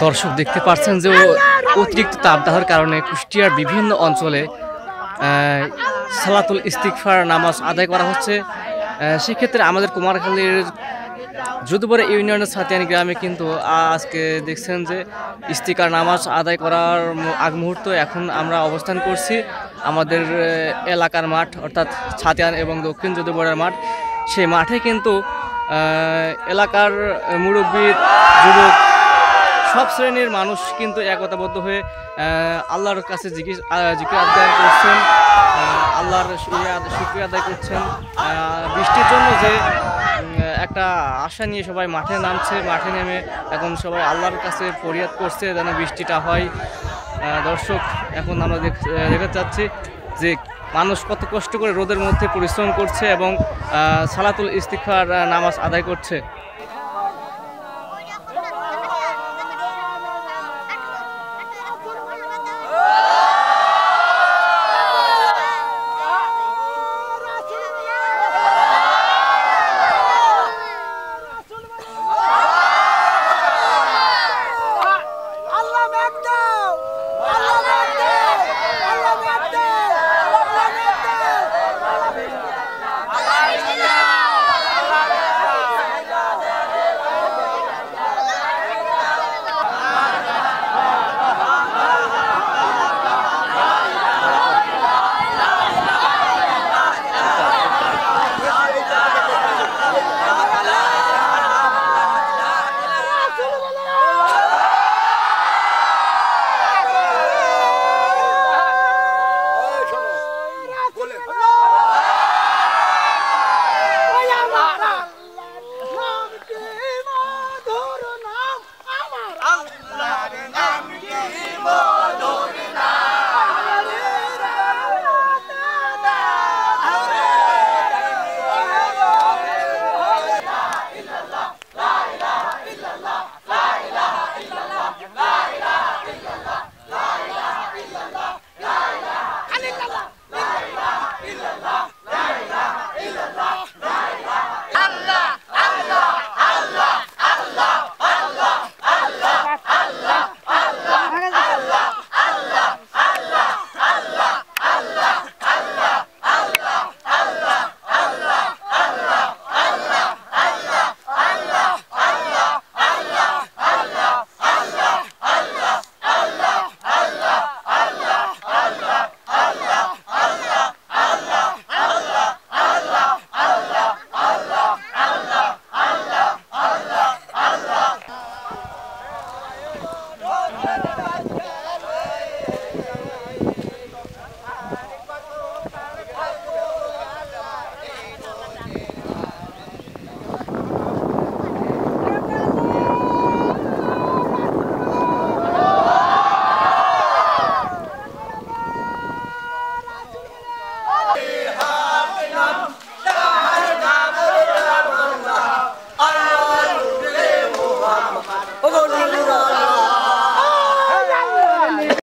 দর্শক দেখতে পাচ্ছেন যে অতিরিক্ত তাপদাহের কারণে কুষ্টিয়ার বিভিন্ন অঞ্চলে সালাতুল ইস্তিগফার নামাজ আদায় করা হচ্ছে। সেক্ষেত্রে আমাদের কুমারখালীর যদুবরে ইউনিয়নের ছাতিয়ানি গ্রামে কিন্তু আজকে দেখছেন যে ইস্তিকার নামাজ আদায় করার আগ মুহূর্ত এখন আমরা অবস্থান করছি আমাদের এলাকার মাঠ অর্থাৎ ছাতিয়ান এবং দক্ষিণ যদুবরের মাঠ। সেই মাঠে কিন্তু এলাকার মুরব্বী, যুবক, সব শ্রেণীর মানুষ কিন্তু একতাবদ্ধ হয়ে আল্লাহর কাছে জিকির আদায় করছেন, আল্লাহর শুকরিয়া আদায় করছেন। বৃষ্টির জন্য যে একটা আশা নিয়ে সবাই মাঠে নামছে, মাঠে নেমে এখন সবাই আল্লাহর কাছে ফরিয়াদ করছে যেন বৃষ্টিটা হয়। দর্শক এখন আমরা দেখতে চাচ্ছি যে মানুষ কত কষ্ট করে রোদের মধ্যে পরিশ্রম করছে এবং সালাতুল ইস্তিগফার নামাজ আদায় করছে।